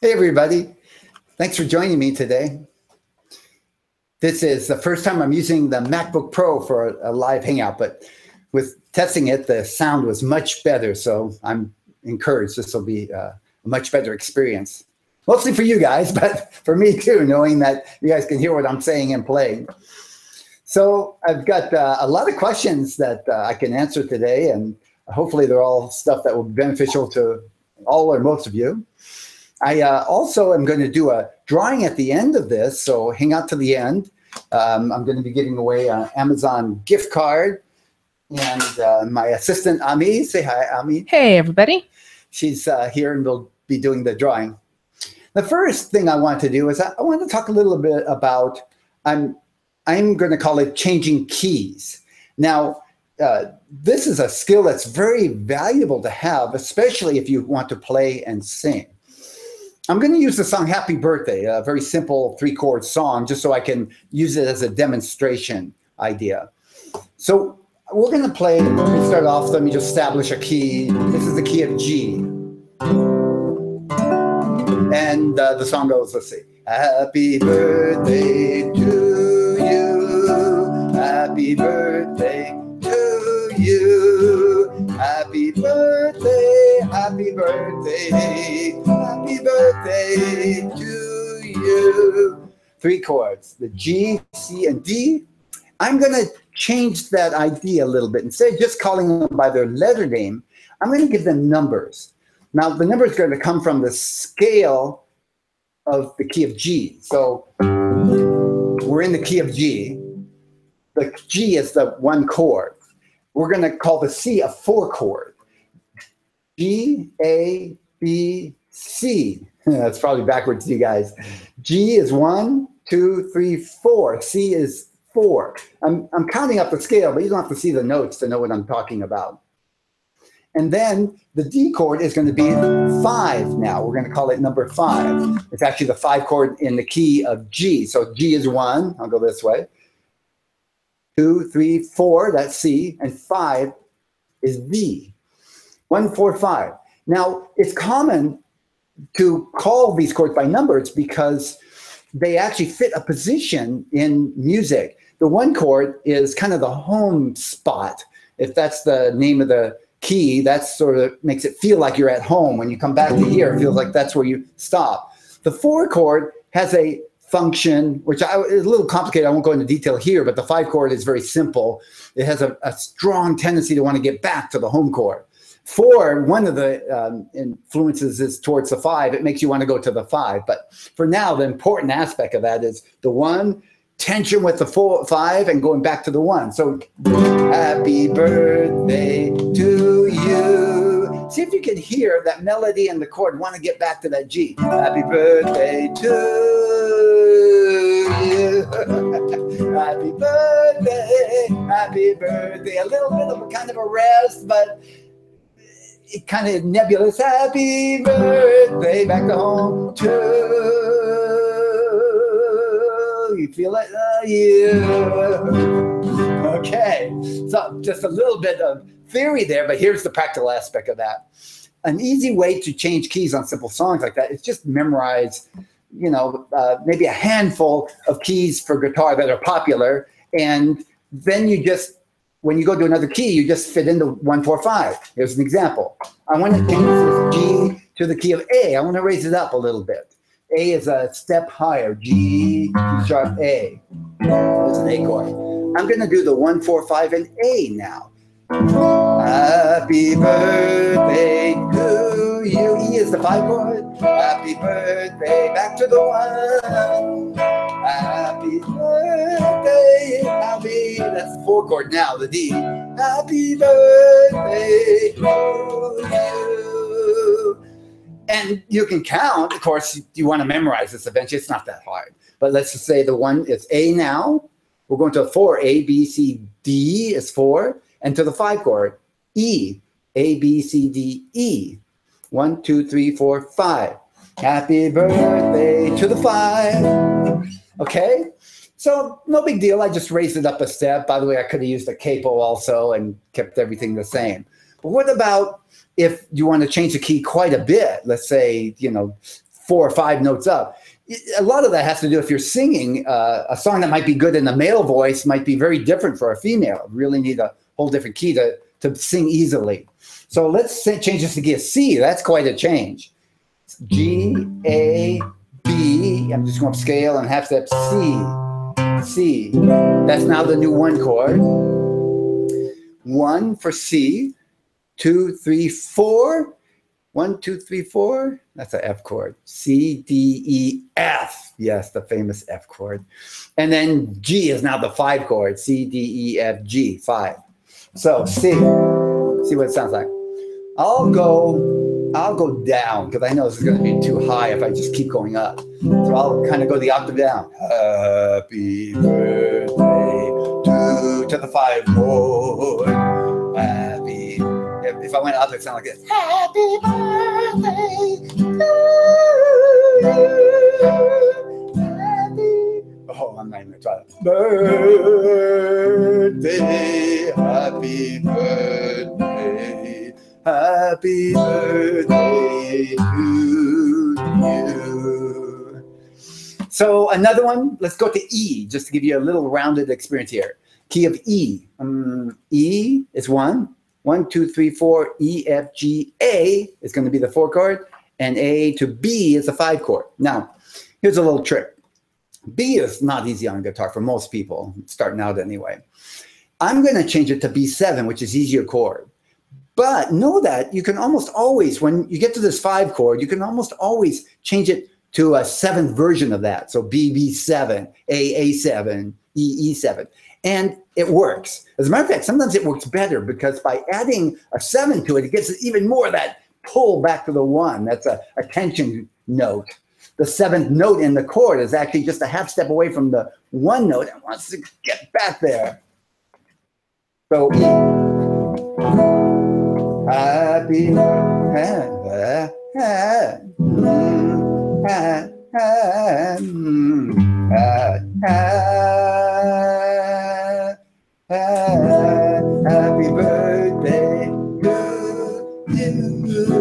Hey, everybody. Thanks for joining me today. This is the first time I'm using the MacBook Pro for a live hangout, but with testing it, the sound was much better, so I'm encouraged this will be a much better experience. Mostly for you guys, but for me too, knowing that you guys can hear what I'm saying and playing. So I've got a lot of questions that I can answer today, and hopefully they're all stuff that will be beneficial to all or most of you. I also am going to do a drawing at the end of this, so hang out to the end. I'm going to be giving away an Amazon gift card. And my assistant, Ami, say hi, Ami. Hey, everybody. She's here and we'll be doing the drawing. The first thing I want to do is I want to talk a little bit about, I'm going to call it changing keys. Now, this is a skill that's very valuable to have, especially if you want to play and sing. I'm going to use the song Happy Birthday, a very simple 3-chord song, just so I can use it as a demonstration idea. So we're going to play, let me start off, let me just establish a key. This is the key of G. And the song goes, let's see. Happy birthday to you. Happy birthday to you. Happy birthday, happy birthday, happy birthday to you. 3 chords, the G, C, and D. I'm going to change that idea a little bit. Instead of just calling them by their letter name, I'm going to give them numbers. Now, the number is going to come from the scale of the key of G. So we're in the key of G. The G is the 1 chord. We're going to call the C a 4 chord. G, A, B, C. That's probably backwards to you guys. G is 1, 2, 3, 4. C is 4. I'm counting up the scale, but you don't have to see the notes to know what I'm talking about. And then the D chord is going to be 5 now. We're going to call it number 5. It's actually the 5 chord in the key of G. So G is 1. I'll go this way. 2, 3, 4, that's C, and 5 is V. 1, 4, 5. Now, it's common to call these chords by numbers because they actually fit a position in music. The 1 chord is kind of the home spot. If that's the name of the key, that sort of makes it feel like you're at home. When you come back to here, it feels like that's where you stop. The 4 chord has a function, which is a little complicated. I won't go into detail here, but the 5 chord is very simple. It has a strong tendency to want to get back to the home chord. 4, one of the influences is towards the 5. It makes you want to go to the 5. But for now, the important aspect of that is the 1, tension with the 5, and going back to the 1. So happy birthday to you. See if you can hear that melody and the chord want to get back to that G. Happy birthday to you. Happy birthday, happy birthday. A little bit of a kind of a rest, but it kind of nebulous. Happy birthday, back to home to you. Feel it? Yeah. Okay, so just a little bit of theory there, but here's the practical aspect of that. An easy way to change keys on simple songs like that is just memorize, maybe a handful of keys for guitar that are popular, and then you just, when you go to another key, you just fit into 1, 4, 5. Here's an example. I want to change this G to the key of A. I want to raise it up a little bit. A is a step higher. G, sharp, A. There's an A chord. I'm going to do the 1, 4, 5, and A now. Happy birthday to you. E is the 5 chord. Happy birthday, back to the 1. Happy birthday, happy, that's the 4 chord now, the D. Happy birthday to you. And you can count, of course, you want to memorize this eventually, it's not that hard. But let's just say the 1 is A now. We're going to a 4, A, B, C, D is 4. And to the 5 chord, E, A, B, C, D, E. 1, 2, 3, 4, 5. Happy birthday to the 5. Okay, so no big deal. I just raised it up a step. By the way, I could have used a capo also and kept everything the same. But what about if you want to change the key quite a bit? Let's say, 4 or 5 notes up. A lot of that has to do if you're singing a song that might be good in a male voice might be very different for a female. Really need a whole different key to sing easily. So let's change this to key of C. That's quite a change. G, A, B. I'm just going to scale and half step C. C. That's now the new 1 chord. 1 for C. 2, 3, 4. 1, 2, 3, 4. That's an F chord. C, D, E, F. Yes, the famous F chord. And then G is now the 5 chord. C, D, E, F, G. 5. So C. See what it sounds like. I'll go down because I know this is going to be too high if I just keep going up. So I'll kind of go the octave down. Happy birthday to the 5 chord. Happy. If I went up, it'd sound like this. Happy birthday to you. Happy. Oh, I'm not even going to try that. Birthday. Happy birthday. Happy birthday to you. So another one, let's go to E, just to give you a little rounded experience here. Key of E. E is 1. 1, 2, 3, 4. E, F, G, A is going to be the 4 chord. And A to B is the 5 chord. Now, here's a little trick. B is not easy on guitar for most people, starting out anyway. I'm going to change it to B7, which is easier chord. But know that you can almost always, when you get to this 5 chord, you can almost always change it to a 7th version of that. So B, B7, A, A7, E, E7. And it works. As a matter of fact, sometimes it works better because by adding a 7 to it, it gives even more of that pull back to the 1. That's a tension note. The 7th note in the chord is actually just a half step away from the 1 note and wants to get back there. So E. Happy happy birthday to you.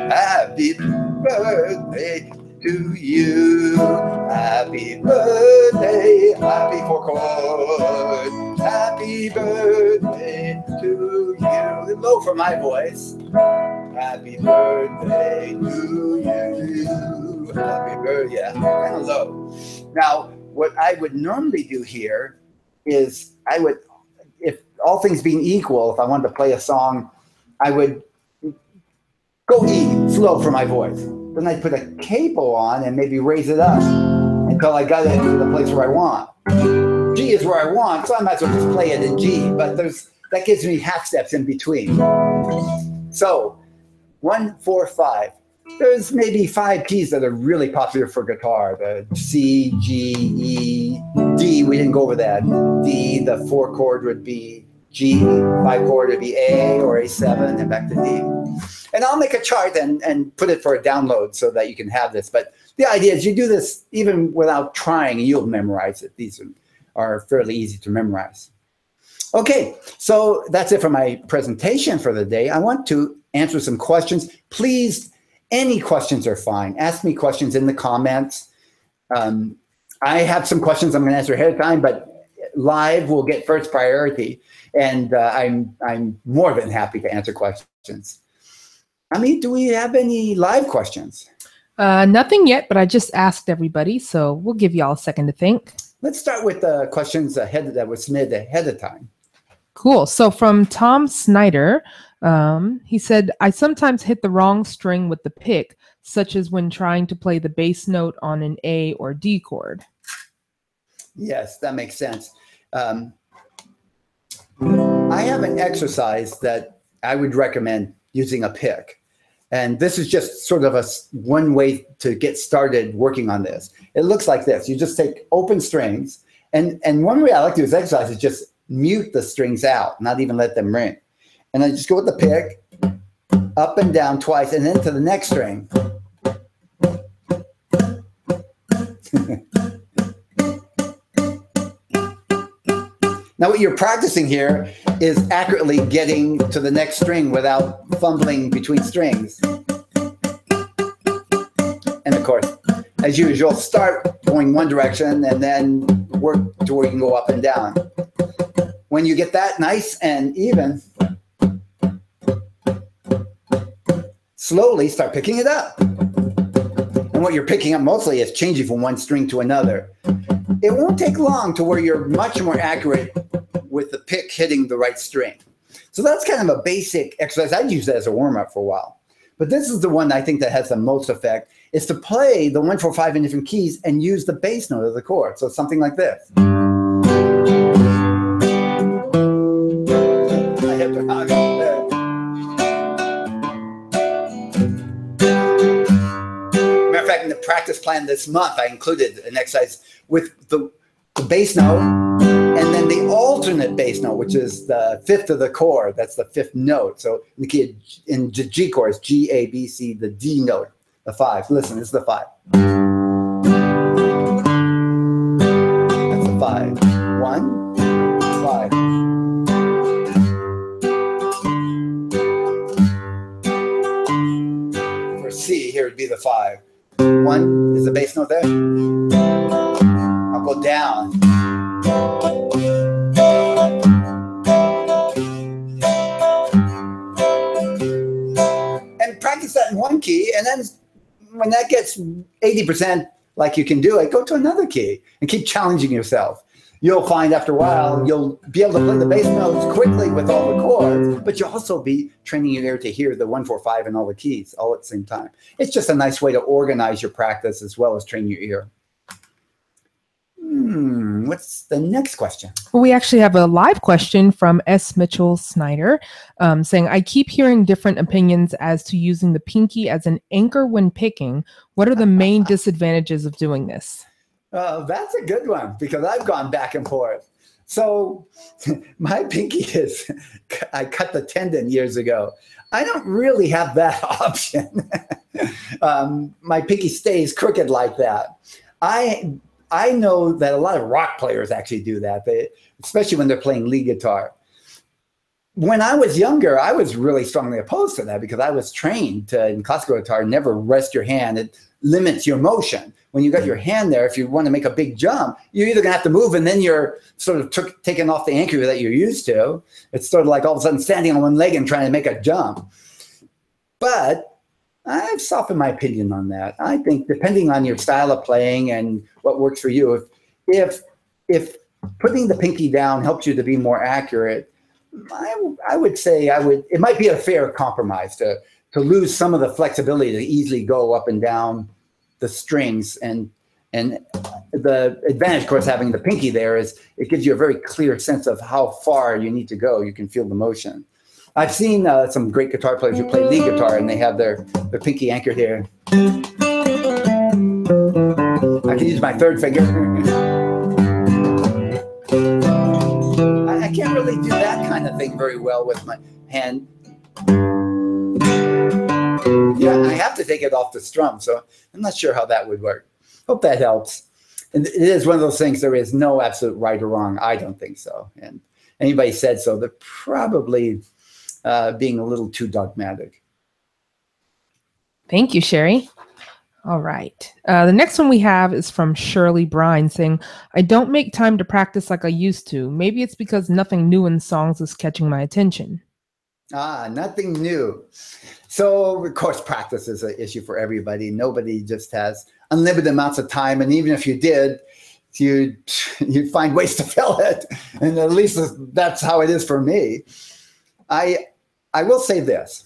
Happy birthday to you. Happy birthday, happy 4 chord. Happy birthday to you. Low for my voice. Happy birthday to you. Happy birthday, yeah, kind of low. Now, what I would normally do here is if all things being equal, if I wanted to play a song, I would go E, slow for my voice. Then I'd put a capo on and maybe raise it up until I got it to the place where I want. G is where I want, so I might as well just play it in G, but that gives me half steps in between. So 1, 4, 5. There's maybe 5 keys that are really popular for guitar. The C, G, E, D, we didn't go over that. D, the 4 chord would be G, 5 chord would be A or A7 and back to D. And I'll make a chart and put it for a download so that you can have this. But the idea is you do this even without trying, you'll memorize it. These are fairly easy to memorize. Okay, so that's it for my presentation for the day. I want to answer some questions. Please, any questions are fine. Ask me questions in the comments. I have some questions I'm going to answer ahead of time, but live will get first priority. And I'm more than happy to answer questions. Ami, do we have any live questions? Nothing yet, but I just asked everybody, so we'll give you all a second to think. Let's start with the questions that were submitted ahead of time. Cool. So from Tom Snyder, he said, I sometimes hit the wrong string with the pick, such as when trying to play the bass note on an A or D chord. Yes, that makes sense. I have an exercise that I would recommend using a pick. And this is just sort of one way to get started working on this. It looks like this. You just take open strings. And one way I like to do this exercise is just mute the strings out, not even let them ring. And I just go with the pick, up and down twice, and then to the next string. Now what you're practicing here is accurately getting to the next string without fumbling between strings. And of course, as usual, start going one direction and then work to where you can go up and down. When you get that nice and even, slowly start picking it up. And what you're picking up mostly is changing from one string to another. It won't take long to where you're much more accurate with the pick hitting the right string. So that's kind of a basic exercise. I'd use that as a warm-up for a while. But this is the one I think that has the most effect, is to play the 1, 4, 5 in different keys and use the bass note of the chord. So something like this. I have to hug there. Matter of fact, in the practice plan this month, I included an exercise with the bass note and then the alternate bass note, which is the fifth of the chord. That's the fifth note. So in the key in G chords, G, A, B, C, the D note, the 5. Listen, this is the 5. That's the 5. 1, 5. For C, here would be the 5. 1 is the bass note there. I'll go down. And practice that in one key, and then when that gets 80% like you can do it, go to another key and keep challenging yourself. You'll find after a while, you'll be able to play the bass notes quickly with all the chords, but you'll also be training your ear to hear the 1, 4, 5 and all the keys all at the same time. It's just a nice way to organize your practice as well as train your ear. What's the next question? Well, we actually have a live question from S. Mitchell Snyder saying, I keep hearing different opinions as to using the pinky as an anchor when picking. What are the main disadvantages of doing this? That's a good one, because I've gone back and forth. So my pinky is, I cut the tendon years ago. I don't really have that option. My pinky stays crooked like that. I know that a lot of rock players actually do that, especially when they're playing lead guitar. When I was younger, I was really strongly opposed to that, because I was trained to, in classical guitar, never rest your hand. It limits your motion. When you got your hand there, if you want to make a big jump, you're either going to have to move and then you're sort of taking off the anchor that you're used to. It's sort of like all of a sudden standing on one leg and trying to make a jump. But I've softened my opinion on that. I think depending on your style of playing and what works for you, if putting the pinky down helps you to be more accurate, I would say it might be a fair compromise to lose some of the flexibility to easily go up and down the strings. And the advantage, of course, having the pinky there is it gives you a very clear sense of how far you need to go. You can feel the motion. I've seen some great guitar players who play lead guitar, and they have their pinky anchored here. I can use my third finger. I can't really do that kind of thing very well with my hand. Yeah, I have to take it off the strum, so I'm not sure how that would work. Hope that helps. And it is one of those things, there is no absolute right or wrong. I don't think so. And anybody said so, they're probably being a little too dogmatic. Thank you, Sherry. All right. The next one we have is from Shirley Brine saying, I don't make time to practice like I used to. Maybe it's because nothing new in songs is catching my attention. Nothing new. So, of course, practice is an issue for everybody. Nobody just has unlimited amounts of time. And even if you did, you'd find ways to fill it. And at least that's how it is for me. I will say this.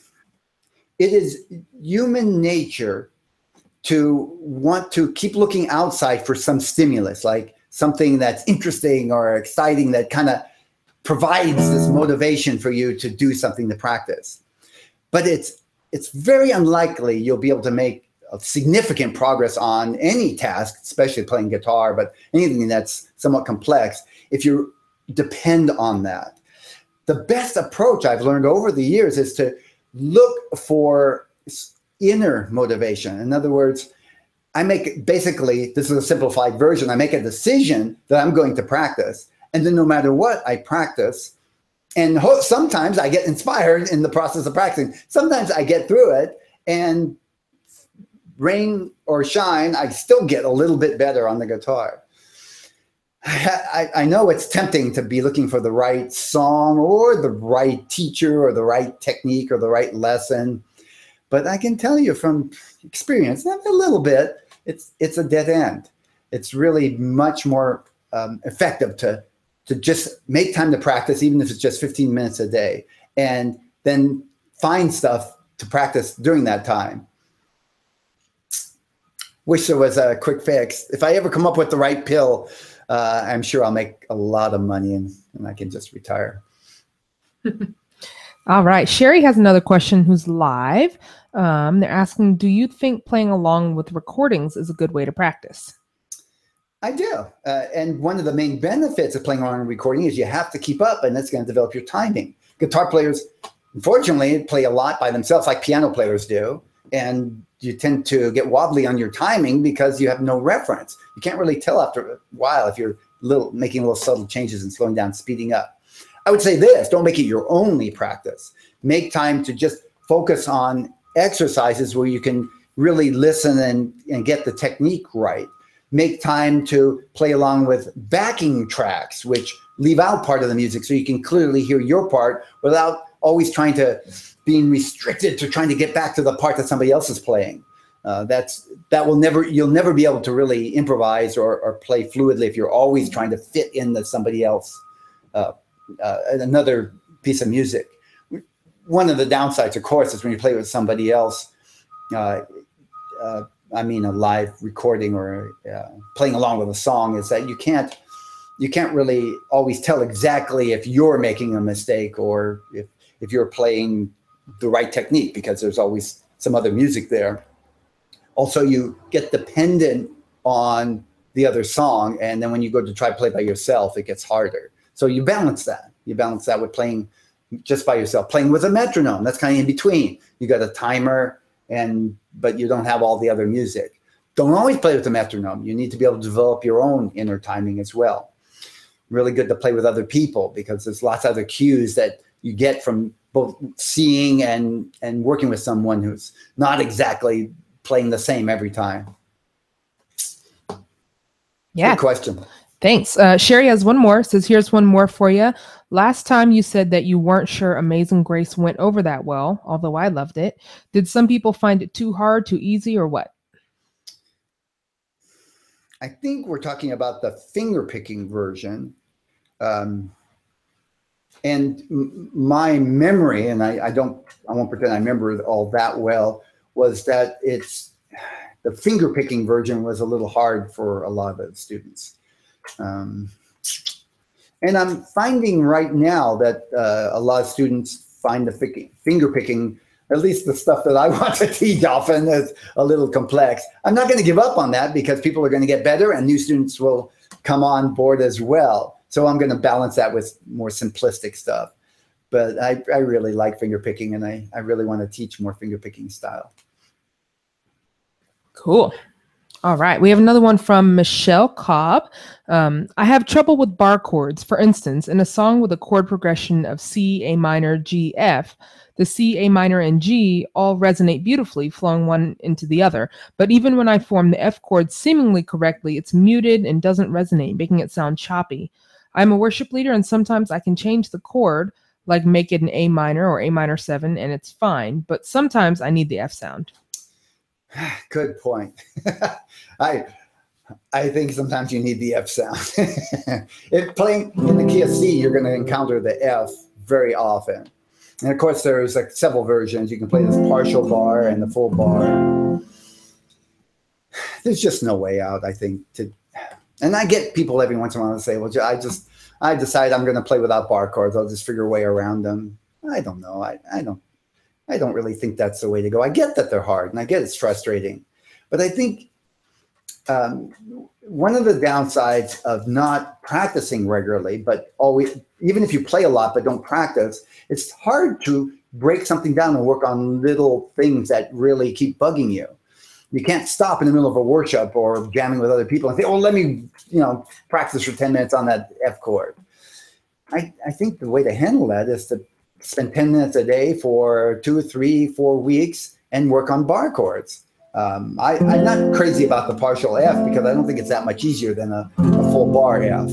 It is human nature to want to keep looking outside for some stimulus, like something that's interesting or exciting that kind of provides this motivation for you to do something to practice. But it's very unlikely you'll be able to make a significant progress on any task, especially playing guitar, but anything that's somewhat complex, if you depend on that. The best approach I've learned over the years is to look for inner motivation. In other words, I make basically, this is a simplified version, I make a decision that I'm going to practice. And then no matter what, I practice. And sometimes I get inspired in the process of practicing. Sometimes I get through it and rain or shine, I still get a little bit better on the guitar. I know it's tempting to be looking for the right song or the right teacher or the right technique or the right lesson. But I can tell you from experience, not a little bit, it's a dead end. It's really much more effective to just make time to practice, even if it's just 15 minutes a day, and then find stuff to practice during that time. Wish there was a quick fix. If I ever come up with the right pill, I'm sure I'll make a lot of money and I can just retire. All right. Sherry has another question who's live. They're asking, do you think playing along with recordings is a good way to practice? I do. And one of the main benefits of playing along and recording is you have to keep up, and that's going to develop your timing. Guitar players, unfortunately, play a lot by themselves like piano players do. And you tend to get wobbly on your timing because you have no reference. You can't really tell after a while if you're making little subtle changes and slowing down, speeding up. I would say this, don't make it your only practice. Make time to just focus on exercises where you can really listen and get the technique right. Make time to play along with backing tracks, which leave out part of the music so you can clearly hear your part without always being restricted to trying to get back to the part that somebody else is playing. You'll never be able to really improvise or play fluidly if you're always trying to fit into somebody else, another piece of music. One of the downsides, of course, is when you play with somebody else, I mean a live recording or playing along with a song, is that you can't really always tell exactly if you're making a mistake or if you're playing the right technique, because there's always some other music there. Also, you get dependent on the other song, and then when you go to try to play by yourself, it gets harder. So you balance that. You balance that with playing just by yourself. Playing with a metronome, that's kind of in between. You got a timer, but you don't have all the other music. Don't always play with the metronome. You need to be able to develop your own inner timing as well. Really good to play with other people, because there's lots of other cues that you get from both seeing and working with someone who's not exactly playing the same every time. Yeah. Good question. Thanks. Sherry has one more. Says, here's one more for you. Last time you said that you weren't sure Amazing Grace went over that well, although I loved it. Did some people find it too hard, too easy, or what? I think we're talking about the finger picking version. And my memory, and I won't pretend I remember it all that well, was that the finger picking version was a little hard for a lot of the students. And I'm finding right now that a lot of students find the finger picking, at least the stuff that I want to teach often, is a little complex. I'm not going to give up on that, because people are going to get better and new students will come on board as well. So I'm going to balance that with more simplistic stuff. But I really like finger picking, and I really want to teach more finger picking style. Cool. All right. We have another one from Michelle Cobb. I have trouble with bar chords. For instance, in a song with a chord progression of C, A minor, G, F, the C, A minor, and G all resonate beautifully, flowing one into the other. But even when I form the F chord seemingly correctly, it's muted and doesn't resonate, making it sound choppy. I'm a worship leader, and sometimes I can change the chord, like make it an A minor or A minor 7, and it's fine. But sometimes I need the F sound. Good point. I think sometimes you need the F sound. If playing in the key of C, you're going to encounter the F very often. And of course, there's like several versions. You can play this partial bar and the full bar. There's just no way out, I think. And I get people every once in a while to say, well, I decide I'm going to play without bar chords. I'll just figure a way around them. I don't know. I don't really think that's the way to go. I get that they're hard, and I get it's frustrating. But I think one of the downsides of not practicing regularly, but always, even if you play a lot but don't practice, it's hard to break something down and work on little things that really keep bugging you. You can't stop in the middle of a workshop or jamming with other people and say, oh, let me practice for 10 minutes on that F chord. I think the way to handle that is to spend 10 minutes a day for 2, 3, 4 weeks and work on bar chords. I'm not crazy about the partial F because I don't think it's that much easier than a full bar F.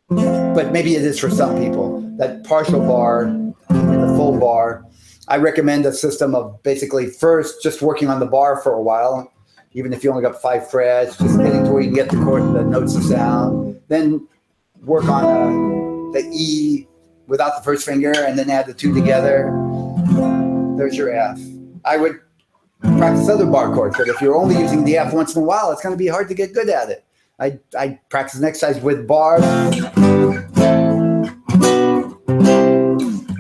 But maybe it is for some people. That partial bar, the full bar, I recommend a system of basically first just working on the bar for a while, even if you only got 5 frets, just getting to where you can get the chord, the notes to sound. Then work on the E without the first finger, and then add the 2 together. There's your F. I would practice other bar chords, but if you're only using the F once in a while, it's going to be hard to get good at it. I practice an exercise with bars a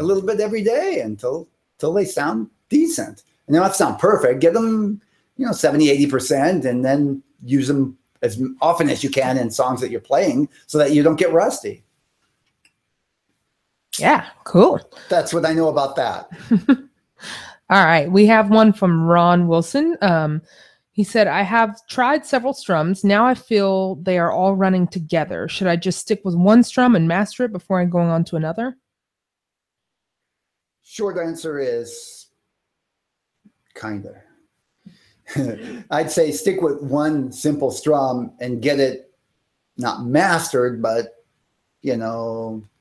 little bit every day until they sound decent. And they don't have to sound perfect. Get them, 70, 80%, and then use them as often as you can in songs that you're playing so that you don't get rusty. Yeah, cool. That's what I know about that. All right. We have one from Ron Wilson. He said, I have tried several strums. Now I feel they are all running together. Should I just stick with one strum and master it before I'm going on to another? Short answer is kind of. I'd say stick with one simple strum and get it not mastered, but,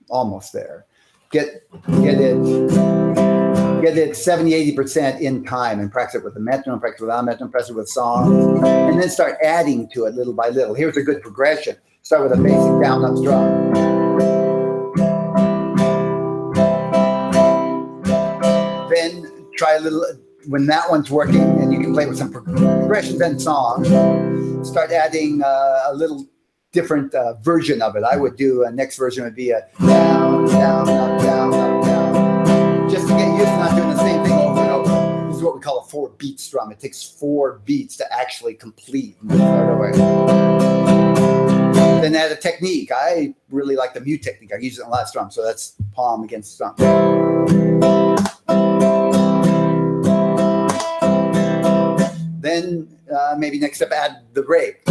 almost there. Get it 70, 80% in time and practice it with the metronome, practice without metronome, practice it with songs, and then start adding to it little by little. Here's a good progression. Start with a basic down up strum. Then try a little, when that one's working and you can play with some progressions and songs, start adding a little different version of it. I would do a next version would be a down, down, up, down, up, down. Just to get used to not doing the same thing over and over. This is what we call a 4-beat strum. It takes 4 beats to actually complete. Then add a technique. I really like the mute technique. I use it on a lot of strums. So that's palm against strum. Then maybe next step, add the break.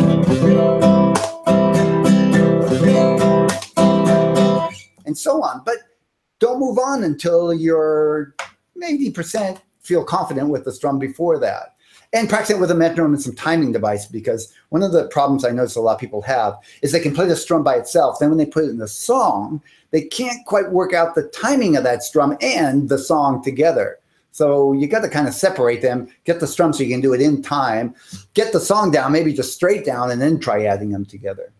And so on. But don't move on until you're 80% feel confident with the strum before that. And practice it with a metronome and some timing device, because one of the problems I notice a lot of people have is they can play the strum by itself. Then when they put it in the song, they can't quite work out the timing of that strum and the song together. So you got to kind of separate them, get the strum so you can do it in time, get the song down, maybe just straight down, and then try adding them together.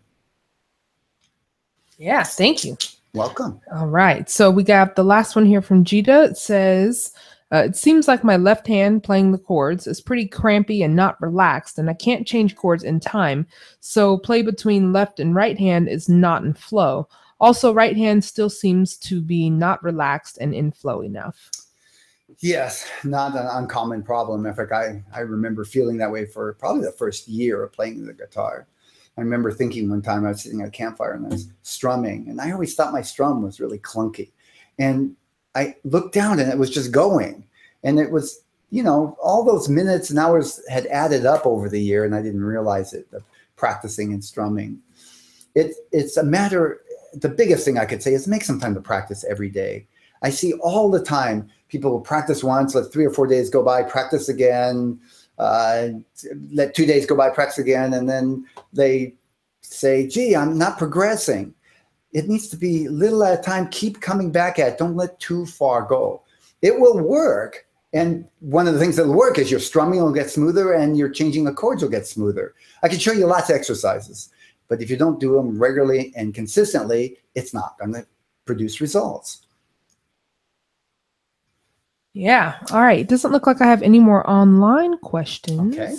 Yeah, thank you. Welcome. All right. So we got the last one here from Gita. It says, it seems like my left hand playing the chords is pretty crampy and not relaxed, and I can't change chords in time. So play between left and right hand is not in flow. Also, right hand still seems to be not relaxed and in flow enough. Yes, not an uncommon problem. In fact, I remember feeling that way for probably the first year of playing the guitar. I remember thinking one time I was sitting at a campfire and I was strumming, and I always thought my strum was really clunky. And I looked down and it was just going. And it was, all those minutes and hours had added up over the year, and I didn't realize it, the practicing and strumming. It's a matter, the biggest thing I could say is make some time to practice every day. I see all the time people will practice once, let 3 or 4 days go by, practice again, let 2 days go by, practice again, and then they say, gee, I'm not progressing. It needs to be little at a time. Keep coming back at it. Don't let too far go. It will work. And one of the things that will work is your strumming will get smoother and your changing the chords will get smoother. I can show you lots of exercises, but if you don't do them regularly and consistently, it's not going to produce results. Yeah. All right. It doesn't look like I have any more online questions. Okay.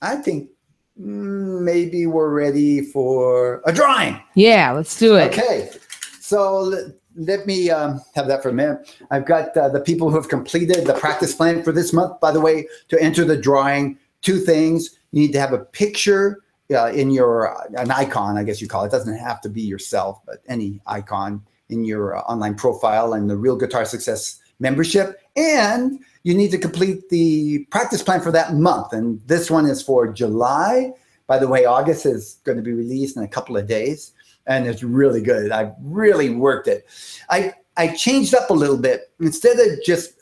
I think maybe we're ready for a drawing. Yeah, let's do it. Okay. So let me have that for a minute. I've got the people who have completed the practice plan for this month. By the way, to enter the drawing, 2 things. You need to have a picture in an icon, I guess you call it. It doesn't have to be yourself, but any icon in your online profile and the Real Guitar Success membership. And you need to complete the practice plan for that month. And this one is for July. By the way, August is going to be released in a couple of days. And it's really good. I've really worked it. I changed up a little bit. Instead of just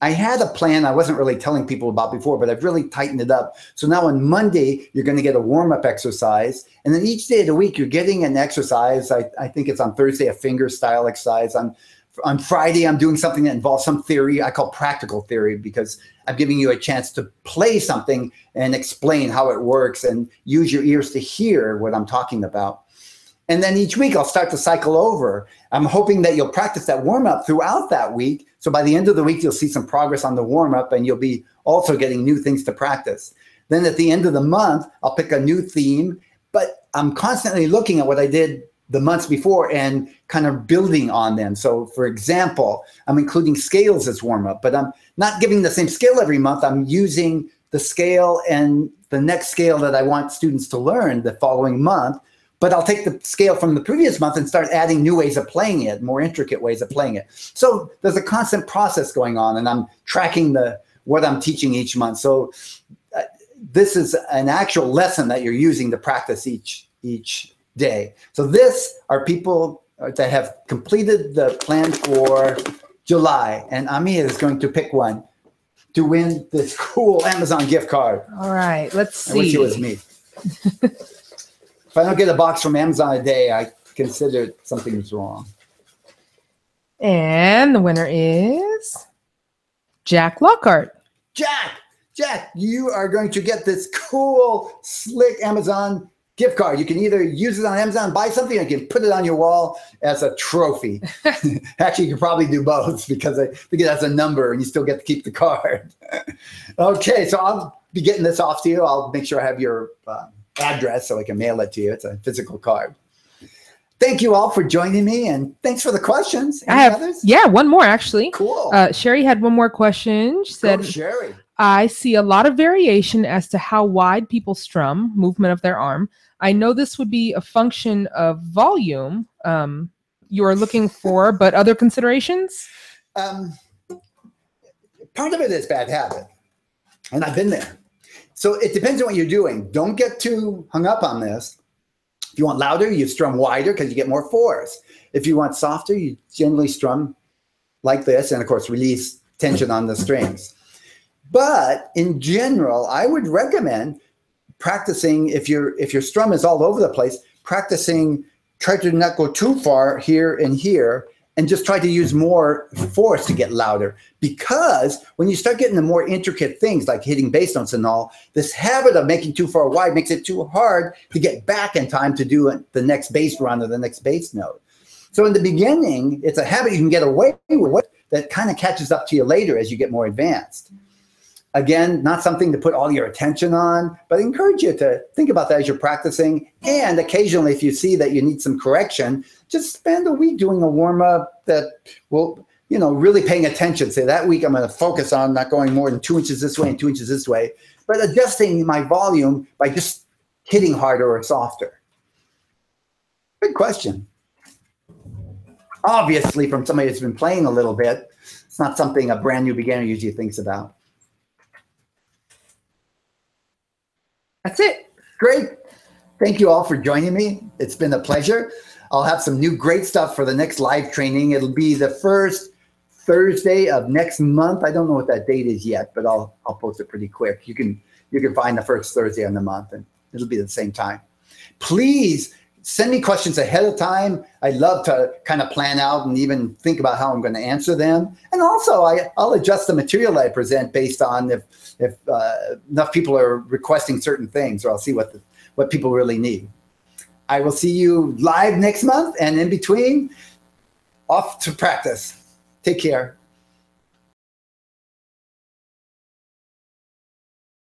I had a plan I wasn't really telling people about before, but I've really tightened it up. So now on Monday, you're going to get a warm-up exercise. And then each day of the week, you're getting an exercise. I think it's on Thursday, a fingerstyle exercise. On Friday, I'm doing something that involves some theory I call practical theory, because I'm giving you a chance to play something and explain how it works and use your ears to hear what I'm talking about. And then each week I'll start to cycle over. I'm hoping that you'll practice that warm-up throughout that week. So by the end of the week, you'll see some progress on the warm-up, and you'll be also getting new things to practice. Then at the end of the month, I'll pick a new theme, but I'm constantly looking at what I did the months before and kind of building on them. So for example, I'm including scales as warm-up, but I'm not giving the same scale every month. I'm using the scale and the next scale that I want students to learn the following month. But I'll take the scale from the previous month and start adding new ways of playing it, more intricate ways of playing it. So there's a constant process going on, and I'm tracking what I'm teaching each month. So this is an actual lesson that you're using to practice each day. So this are people that have completed the plan for July, and Ami is going to pick one to win this cool Amazon gift card. All right, let's see. I wish it was me. If I don't get a box from Amazon a day, I consider something's wrong. And the winner is Jack Lockhart. Jack, you are going to get this cool, slick Amazon gift card. You can either use it on Amazon, buy something, or you can put it on your wall as a trophy. Actually, you can probably do both, because I think it has a number and you still get to keep the card. Okay, so I'll be getting this off to you. I'll make sure I have your address so I can mail it to you. It's a physical card. Thank you all for joining me, and thanks for the questions. Any others? Yeah, one more actually. Cool. Sherry had one more question. She said, Sherry. I see a lot of variation as to how wide people strum, movement of their arm. I know this would be a function of volume you are looking for, but other considerations? Part of it is bad habit, and I've been there. So it depends on what you're doing. Don't get too hung up on this. If you want louder, you strum wider because you get more fours. If you want softer, you generally strum like this, and of course release tension on the strings. But in general, I would recommend practicing, if your strum is all over the place, practicing, try to not go too far here and here, and just try to use more force to get louder. Because when you start getting the more intricate things like hitting bass notes and all, this habit of making too far wide makes it too hard to get back in time to do the next bass run or the next bass note. So in the beginning, it's a habit you can get away with that kind of catches up to you later as you get more advanced. Again, not something to put all your attention on, but I encourage you to think about that as you're practicing. And occasionally, if you see that you need some correction, just spend a week doing a warm-up that will, really paying attention. Say that week I'm going to focus on not going more than 2 inches this way and 2 inches this way, but adjusting my volume by just hitting harder or softer. Good question. Obviously, from somebody that's been playing a little bit, it's not something a brand new beginner usually thinks about. That's it. Great. Thank you all for joining me. It's been a pleasure. I'll have some new great stuff for the next live training. It'll be the first Thursday of next month. I don't know what that date is yet, but I'll post it pretty quick. You can find the first Thursday of the month, and it'll be the same time. Please send me questions ahead of time. I love to kind of plan out and even think about how I'm going to answer them. And also, I'll adjust the material I present based on if enough people are requesting certain things, or I'll see what people really need. I will see you live next month, and in between, off to practice. Take care.